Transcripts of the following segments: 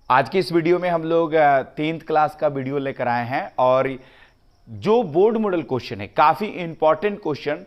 आज की इस वीडियो में हम लोग 10th क्लास का वीडियो लेकर आए हैं और जो बोर्ड मॉडल क्वेश्चन है, काफी इंपॉर्टेंट क्वेश्चन,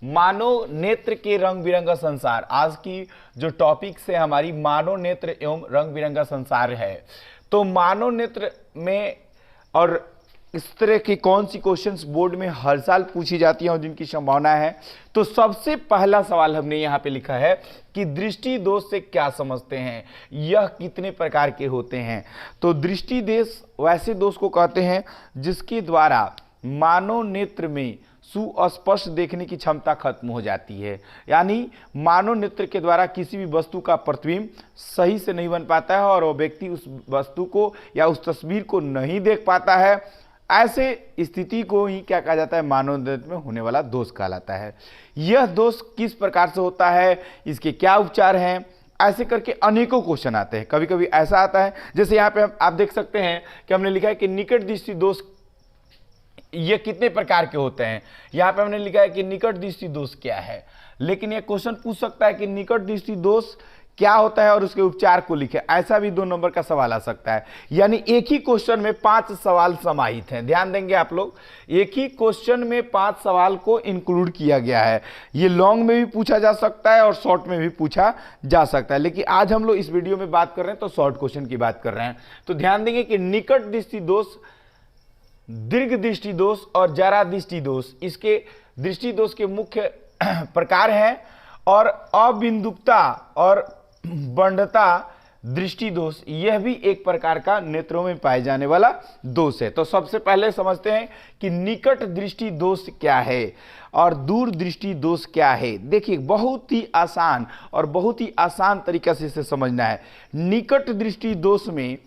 मानव नेत्र के रंग बिरंगा संसार। आज की जो टॉपिक से हमारी मानव नेत्र एवं रंग बिरंगा संसार है। तो मानव नेत्र में और इस तरह की कौन सी क्वेश्चंस बोर्ड में हर साल पूछी जाती हैं और जिनकी संभावना है। तो सबसे पहला सवाल हमने यहां पे लिखा है कि दृष्टि दोष से क्या समझते हैं, यह कितने प्रकार के होते हैं। तो दृष्टि दोष वैसे दोष को कहते हैं जिसके द्वारा मानव नेत्र में सुस्पष्ट देखने की क्षमता खत्म हो जाती है। यानी मानव नेत्र के द्वारा किसी भी वस्तु का प्रतिबिंब सही से नहीं बन पाता है और वो व्यक्ति उस वस्तु को या उस तस्वीर को नहीं देख पाता है। ऐसे स्थिति को ही क्या कहा जाता है, मानव नेत्र में होने वाला दोष कहलाता है। यह दोष किस प्रकार से होता है, इसके क्या उपचार हैं, ऐसे करके अनेकों क्वेश्चन आते हैं। कभी कभी ऐसा आता है, जैसे यहाँ पे आप देख सकते हैं कि हमने लिखा है कि निकट दृष्टि दोष ये कितने प्रकार के होते हैं। यहाँ पे हमने लिखा है कि निकट दृष्टि दोष क्या है, लेकिन यह क्वेश्चन पूछ सकता है कि निकट दृष्टि दोष क्या होता है और उसके उपचार को लिखे। ऐसा भी 2 नंबर का सवाल आ सकता है। यानी एक ही क्वेश्चन में 5 सवाल समाहित हैं। ध्यान देंगे आप लोग, एक ही क्वेश्चन में 5 सवाल को इंक्लूड किया गया है। ये लॉन्ग में भी पूछा जा सकता है और शॉर्ट में भी पूछा जा सकता है, लेकिन आज हम लोग इस वीडियो में बात कर रहे हैं तो शॉर्ट क्वेश्चन की बात कर रहे हैं। तो ध्यान देंगे कि निकट दृष्टि दोष, दीर्घ दृष्टि दोष और जरा दृष्टि दोष, इसके दृष्टि दोष के मुख्य प्रकार हैं। और अबिंदुकता और बंधता दृष्टि दोष, यह भी एक प्रकार का नेत्रों में पाए जाने वाला दोष है। तो सबसे पहले समझते हैं कि निकट दृष्टि दोष क्या है और दूर दृष्टि दोष क्या है। देखिए, बहुत ही आसान और बहुत ही आसान तरीका से इसे समझना है। निकट दृष्टि दोष में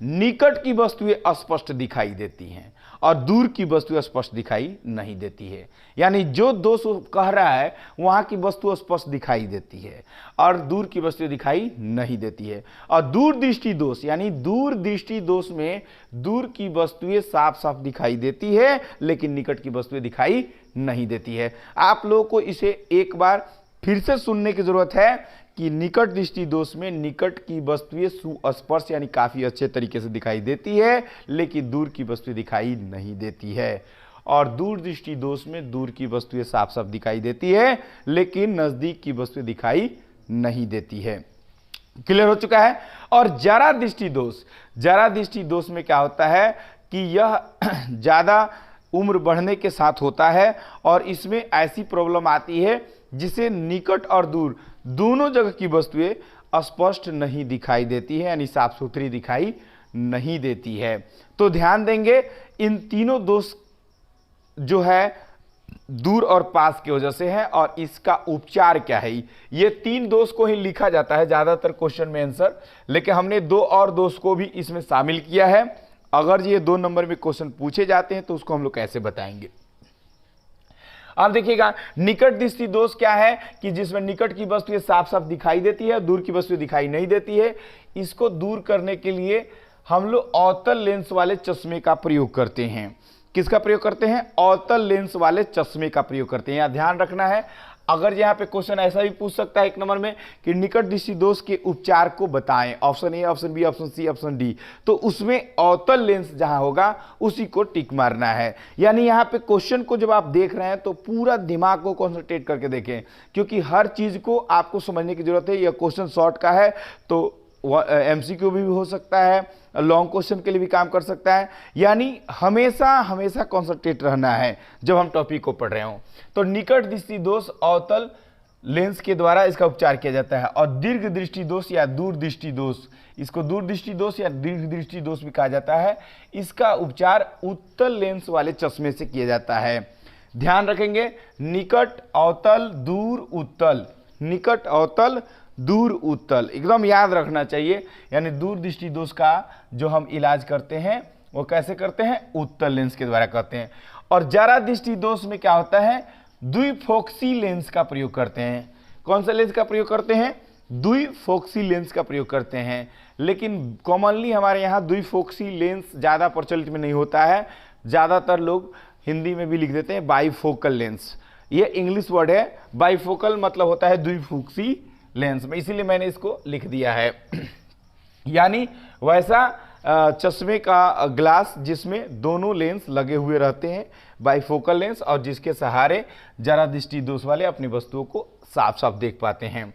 निकट की वस्तुएं स्पष्ट दिखाई देती हैं और दूर की वस्तुएं स्पष्ट दिखाई नहीं देती है। यानी जो दोष कह रहा है वहां की वस्तु स्पष्ट दिखाई देती है और दूर की वस्तु दिखाई नहीं देती है। और दूर दृष्टि दोष, यानी दूर दृष्टि दोष में दूर की वस्तुएं साफ साफ दिखाई देती है लेकिन निकट की वस्तुएं दिखाई नहीं देती है। आप लोगों को इसे एक बार फिर से सुनने की जरूरत है कि निकट दृष्टि दोष में निकट की वस्तुएं सुस्पष्ट यानी काफी अच्छे तरीके से दिखाई देती है लेकिन दूर की वस्तुएं दिखाई नहीं देती है। और दूर दृष्टि दोष में दूर की वस्तुएं साफ साफ दिखाई देती है लेकिन नजदीक की वस्तुएं दिखाई नहीं देती है। क्लियर हो चुका है। और जरा दृष्टि दोष, जरा दृष्टि दोष में क्या होता है कि यह ज्यादा उम्र बढ़ने के साथ होता है और इसमें ऐसी प्रॉब्लम आती है जिसे निकट और दूर दोनों जगह की वस्तुएं स्पष्ट नहीं दिखाई देती है, यानी साफ सुथरी दिखाई नहीं देती है। तो ध्यान देंगे, इन तीनों दोष जो है दूर और पास की वजह से है और इसका उपचार क्या है। ये 3 दोष को ही लिखा जाता है ज्यादातर क्वेश्चन में आंसर, लेकिन हमने 2 और दोष को भी इसमें शामिल किया है। अगर ये 2 नंबर में क्वेश्चन पूछे जाते हैं तो उसको हम लोग कैसे बताएंगे। अब देखिएगा, निकट दृष्टि दोष क्या है कि जिसमें निकट की वस्तुएं साफ साफ दिखाई देती है, दूर की वस्तुएं दिखाई नहीं देती है। इसको दूर करने के लिए हम लोग अवतल लेंस वाले चश्मे का प्रयोग करते हैं। किसका प्रयोग करते हैं? अवतल लेंस वाले चश्मे का प्रयोग करते हैं। यहाँ ध्यान रखना है, अगर यहाँ पे क्वेश्चन ऐसा भी पूछ सकता है 1 नंबर में कि निकट दृष्टि दोष के उपचार को बताएं, option A, option B, option C, option D, तो उसमें अवतल लेंस जहां होगा उसी को टिक मारना है। यानी यहाँ पे क्वेश्चन को जब आप देख रहे हैं तो पूरा दिमाग को कॉन्सेंट्रेट करके देखें, क्योंकि हर चीज को आपको समझने की जरूरत है। यह क्वेश्चन शॉर्ट का है तो MCQ भी हो सकता है, लॉन्ग क्वेश्चन के लिए भी काम कर सकता है। यानी हमेशा हमेशा कॉन्सेंट्रेट रहना है जब हम टॉपिक को पढ़ रहे हो। तो निकट दृष्टि दोष अवतल लेंस के द्वारा इसका उपचार किया जाता है। और दीर्घ दृष्टि दोष या दूर दृष्टि दोष, इसको दूर दृष्टि दोष या दीर्घ दृष्टि दोष भी कहा जाता है, इसका उपचार उत्तल लेंस वाले चश्मे से किया जाता है। ध्यान रखेंगे, निकट, अवतल, दूर, उत्तल, निकट, अवतल, दूर, उत्तल, एकदम याद रखना चाहिए। यानी दूर दृष्टि दोष का जो हम इलाज करते हैं वो कैसे करते हैं? उत्तल लेंस के द्वारा करते हैं। और जरा दृष्टि दोष में क्या होता है? द्विफोक्सी लेंस का प्रयोग करते हैं। कौन सा लेंस का प्रयोग करते हैं? द्विफोक्सी लेंस का प्रयोग करते हैं। लेकिन कॉमनली हमारे यहाँ द्विफोक्सी लेंस ज्यादा प्रचलित में नहीं होता है, ज्यादातर लोग हिंदी में भी लिख देते हैं बाइफोकल लेंस। ये इंग्लिश वर्ड है, बाइफोकल मतलब होता है द्विफोक्सी लेंस में, इसीलिए मैंने इसको लिख दिया है। यानी वैसा चश्मे का ग्लास जिसमें दोनों लेंस लगे हुए रहते हैं, बाइफोकल लेंस, और जिसके सहारे जरा दृष्टि दोष वाले अपनी वस्तुओं को साफ साफ देख पाते हैं।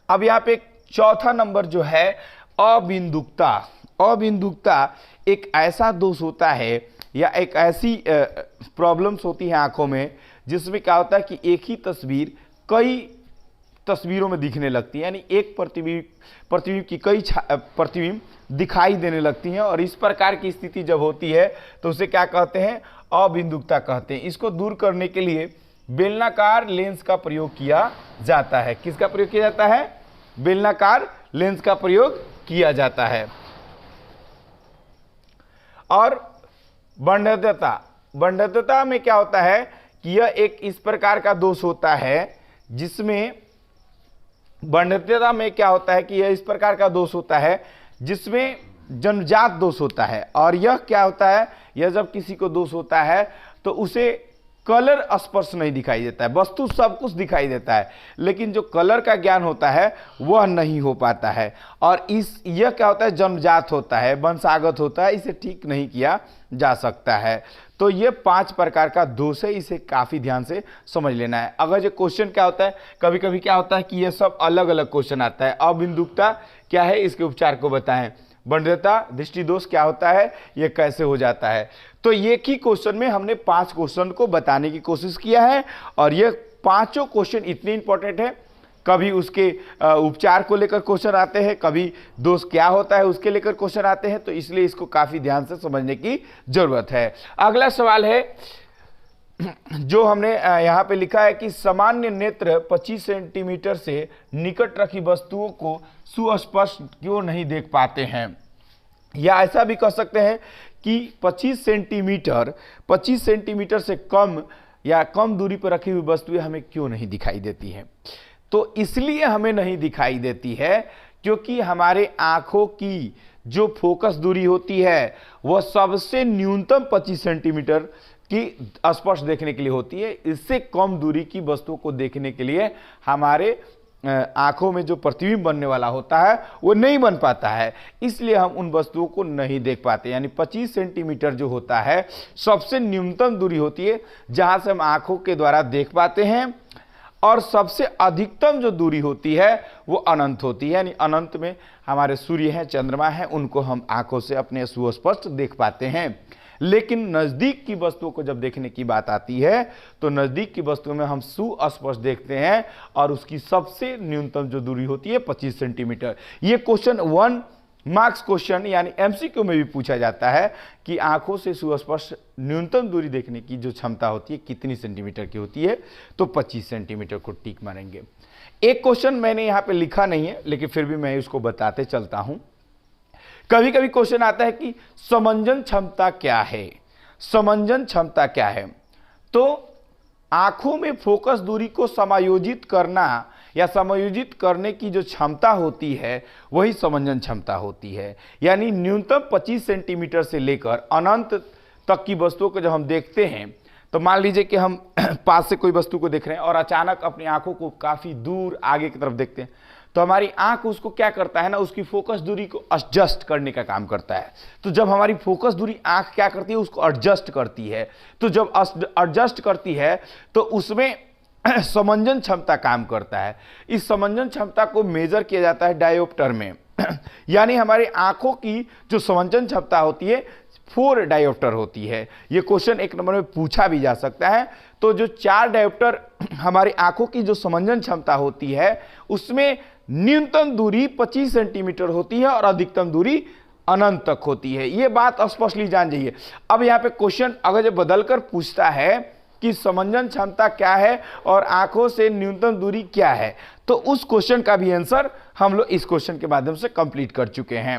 अब यहाँ पे चौथा नंबर जो है अबिंदुकता। अबिंदुकता एक ऐसा दोष होता है या एक ऐसी प्रॉब्लम्स होती है आंखों में जिसमें क्या होता है कि एक ही तस्वीर कई तस्वीरों में दिखने लगती है, यानी एक प्रतिबिंब की कई प्रतिबिंब दिखाई देने लगती हैं, और इस प्रकार की स्थिति जब होती है तो उसे क्या कहते हैं, अबिंदुकता कहते हैं। इसको दूर करने के लिए बेलनाकार लेंस का प्रयोग किया जाता है। किसका प्रयोग किया जाता है? बेलनाकार लेंस का प्रयोग किया जाता है। और बंधत्वता में क्या होता है कि यह एक इस प्रकार का दोष होता है जिसमें बंधत्वता में क्या होता है कि यह इस प्रकार का दोष होता है जिसमें जन्मजात दोष होता है। और यह क्या होता है, यह जब किसी को दोष होता है तो उसे कलर स्पर्श नहीं दिखाई देता है, वस्तु सब कुछ दिखाई देता है, लेकिन जो कलर का ज्ञान होता है वह नहीं हो पाता है। और यह क्या होता है, जन्मजात होता है, वंशागत होता है, इसे ठीक नहीं किया जा सकता है। तो ये 5 प्रकार का दोष है, इसे काफी ध्यान से समझ लेना है। अगर ये क्वेश्चन क्या होता है, कभी कभी क्या होता है कि ये सब अलग अलग क्वेश्चन आता है। अबिंदुकता क्या है, इसके उपचार को बताएं। बंधत्वता, दृष्टि दोष क्या होता है, ये कैसे हो जाता है। तो एक ही क्वेश्चन में हमने 5 क्वेश्चन को बताने की कोशिश किया है, और ये पांचों क्वेश्चन इतने इंपॉर्टेंट है। कभी उसके उपचार को लेकर क्वेश्चन आते हैं, कभी दोष क्या होता है उसके लेकर क्वेश्चन आते हैं, तो इसलिए इसको काफी ध्यान से समझने की जरूरत है। अगला सवाल है जो हमने यहाँ पे लिखा है कि सामान्य नेत्र 25 सेंटीमीटर से निकट रखी वस्तुओं को सुस्पष्ट क्यों नहीं देख पाते हैं। या ऐसा भी कह सकते हैं कि 25 सेंटीमीटर से कम या कम दूरी पर रखी हुई वस्तुएं हमें क्यों नहीं दिखाई देती हैं। तो इसलिए हमें नहीं दिखाई देती है क्योंकि हमारे आंखों की जो फोकस दूरी होती है वह सबसे न्यूनतम 25 सेंटीमीटर की स्पर्श देखने के लिए होती है। इससे कम दूरी की वस्तुओं को देखने के लिए हमारे आंखों में जो प्रतिबिंब बनने वाला होता है वो नहीं बन पाता है, इसलिए हम उन वस्तुओं को नहीं देख पाते। यानी 25 सेंटीमीटर जो होता है सबसे न्यूनतम दूरी होती है जहां से हम आंखों के द्वारा देख पाते हैं, और सबसे अधिकतम जो दूरी होती है वो अनंत होती है। यानी अनंत में हमारे सूर्य हैं, चंद्रमा है, उनको हम आंखों से अपने सुस्पष्ट देख पाते हैं। लेकिन नजदीक की वस्तुओं को जब देखने की बात आती है तो नजदीक की वस्तुओं में हम सुस्पष्ट देखते हैं, और उसकी सबसे न्यूनतम जो दूरी होती है 25 सेंटीमीटर। ये क्वेश्चन 1 मार्क्स क्वेश्चन यानी एमसीक्यू में भी पूछा जाता है कि आंखों से सुस्पष्ट न्यूनतम दूरी देखने की जो क्षमता होती है कितनी सेंटीमीटर की होती है, तो 25 सेंटीमीटर को टिक मारेंगे। एक क्वेश्चन मैंने यहाँ पे लिखा नहीं है, लेकिन फिर भी मैं इसको बताते चलता हूं। कभी कभी क्वेश्चन आता है कि समंजन क्षमता क्या है। समंजन क्षमता क्या है? तो आंखों में फोकस दूरी को समायोजित करना या समायोजित करने की जो क्षमता होती है वही समंजन क्षमता होती है। यानी न्यूनतम 25 सेंटीमीटर से लेकर अनंत तक की वस्तुओं को जब हम देखते हैं, तो मान लीजिए कि हम पास से कोई वस्तु को देख रहे हैं और अचानक अपनी आंखों को काफी दूर आगे की तरफ देखते हैं, तो हमारी आंख उसको क्या करता है ना, उसकी फोकस दूरी को एडजस्ट करने का काम करता है। तो जब हमारी फोकस दूरी आंख क्या करती है, उसको एडजस्ट करती है। तो जब एडजस्ट करती है तो उसमें समंजन क्षमता काम करता है। इस समंजन क्षमता को मेजर किया जाता है डायोप्टर में। यानी हमारी आंखों की जो समंजन क्षमता होती है 4 डायोप्टर होती है। यह क्वेश्चन 1 नंबर में पूछा भी जा सकता है। तो जो 4 डायोप्टर हमारी आंखों की जो समंजन क्षमता होती है उसमें न्यूनतम दूरी 25 सेंटीमीटर होती है और अधिकतम दूरी अनंत तक होती है। यह बात स्पष्टली जान जाइए। अब यहां पे क्वेश्चन अगर बदलकर पूछता है कि समंजन क्षमता क्या है और आंखों से न्यूनतम दूरी क्या है, तो उस क्वेश्चन का भी आंसर हम लोग इस क्वेश्चन के माध्यम से कंप्लीट कर चुके हैं।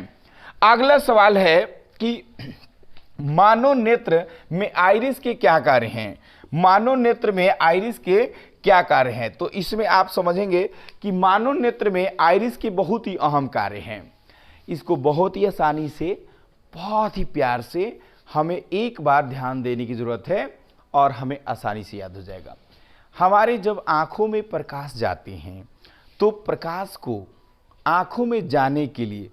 अगला सवाल है कि मानव नेत्र में आइरिस के क्या कार्य हैं। मानव नेत्र में आइरिस के क्या कार्य हैं, तो इसमें आप समझेंगे कि मानव नेत्र में आइरिस के बहुत ही अहम कार्य हैं। इसको बहुत ही आसानी से, बहुत ही प्यार से हमें एक बार ध्यान देने की जरूरत है और हमें आसानी से याद हो जाएगा। हमारे जब आंखों में प्रकाश जाते हैं तो प्रकाश को आंखों में जाने के लिए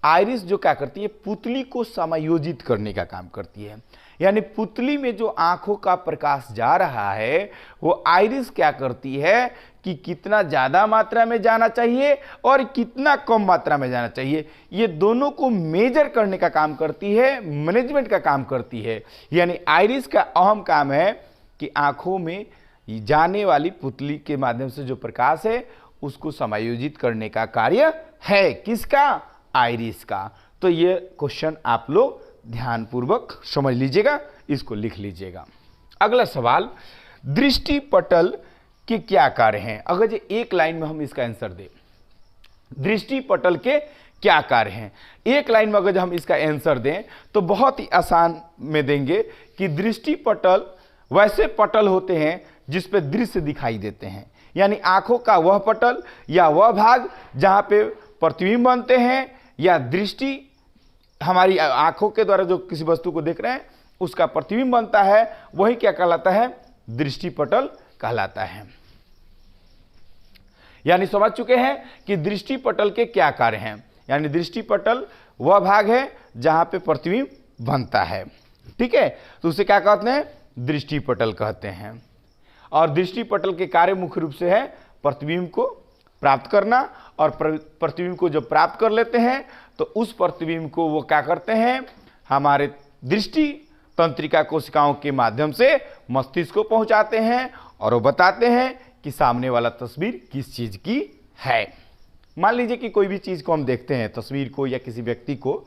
आइरिस जो क्या करती है, पुतली को समायोजित करने का काम करती है। यानी पुतली में जो आंखों का प्रकाश जा रहा है वो आइरिस क्या करती है कि कितना ज्यादा मात्रा में जाना चाहिए और कितना कम मात्रा में जाना चाहिए, ये दोनों को मेजर करने का काम करती है, मैनेजमेंट का काम करती है। यानी आइरिस का अहम काम है कि आंखों में जाने वाली पुतली के माध्यम से जो प्रकाश है उसको समायोजित करने का कार्य है किसका, आइरिस का। तो ये क्वेश्चन आप लोग ध्यानपूर्वक समझ लीजिएगा, इसको लिख लीजिएगा। अगला सवाल, दृष्टि पटल के क्या कार्य हैं? अगर ये एक लाइन में हम इसका आंसर दें, दृष्टि पटल के क्या कार्य हैं, एक लाइन में अगर हम इसका आंसर दें तो बहुत ही आसान में देंगे कि दृष्टि पटल वैसे पटल होते हैं जिस पे दृश्य दिखाई देते हैं। यानी आंखों का वह पटल या वह भाग जहां पे प्रतिबिंब बनते हैं या दृष्टि हमारी आंखों के द्वारा जो किसी वस्तु को देख रहे हैं उसका प्रतिबिंब बनता है, वही क्या कहलाता है, दृष्टि पटल कहलाता है। यानी समझ चुके हैं कि दृष्टि पटल के क्या कार्य हैं। यानी दृष्टि पटल वह भाग है जहां पे प्रतिबिंब बनता है, ठीक है, तो उसे क्या कहते हैं, दृष्टि पटल कहते हैं। और दृष्टि पटल के कार्य मुख्य रूप से है प्रतिबिंब को प्राप्त करना, और प्रतिबिंब को जब प्राप्त कर लेते हैं तो उस प्रतिबिंब को वो क्या करते हैं, हमारे दृष्टि तंत्रिका कोशिकाओं के माध्यम से मस्तिष्क को पहुंचाते हैं और वो बताते हैं कि सामने वाला तस्वीर किस चीज की है। मान लीजिए कि कोई भी चीज को हम देखते हैं, तस्वीर को या किसी व्यक्ति को,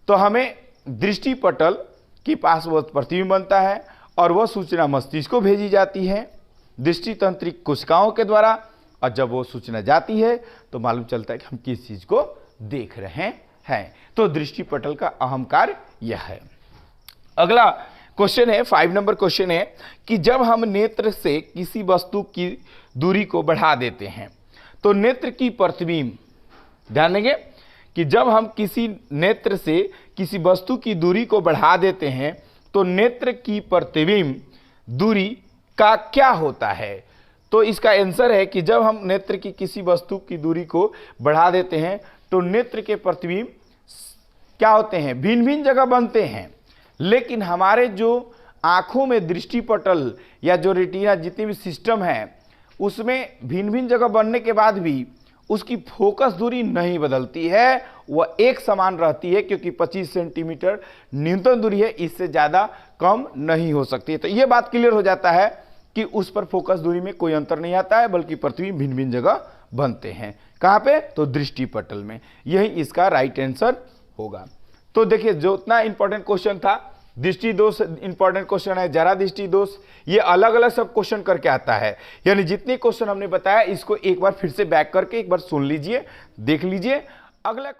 तो हमें दृष्टि पटल के पास वह प्रतिबिंब बनता है और वह सूचना मस्तिष्क को भेजी जाती है दृष्टि तंत्रिक कोशिकाओं के द्वारा, और जब वो सूचना जाती है तो मालूम चलता है कि हम किस चीज को देख रहे हैं। तो दृष्टि पटल का अहम कार्य यह है। अगला क्वेश्चन है, 5 नंबर क्वेश्चन है कि जब हम नेत्र से किसी वस्तु की दूरी को बढ़ा देते हैं तो नेत्र की प्रतिबिंब, ध्यान देंगे कि जब हम किसी नेत्र से किसी वस्तु की दूरी को बढ़ा देते हैं तो नेत्र की प्रतिबिंब दूरी का क्या होता है। तो इसका आंसर है कि जब हम नेत्र की किसी वस्तु की दूरी को बढ़ा देते हैं तो नेत्र के प्रतिबिंब क्या होते हैं, भिन्न भिन्न जगह बनते हैं, लेकिन हमारे जो आंखों में दृष्टि पटल या जो रेटिना जितनी भी सिस्टम है उसमें भिन्न भिन्न जगह बनने के बाद भी उसकी फोकस दूरी नहीं बदलती है, वह एक समान रहती है, क्योंकि 25 सेंटीमीटर न्यूनतम दूरी है, इससे ज़्यादा कम नहीं हो सकती है। तो ये बात क्लियर हो जाता है कि उस पर फोकस दूरी में कोई अंतर नहीं आता है, बल्कि प्रतिबिंब भिन्न भिन्न जगह बनते हैं। कहाँ पे, तो दृष्टि पटल में। यही इसका राइट आंसर होगा। तो देखिए, जो उतना इंपॉर्टेंट क्वेश्चन था, दृष्टि दोष इंपॉर्टेंट क्वेश्चन है, जरा दृष्टि दोष, ये अलग अलग सब क्वेश्चन करके आता है। यानी जितने क्वेश्चन हमने बताया इसको एक बार फिर से बैक करके एक बार सुन लीजिए, देख लीजिए। अगला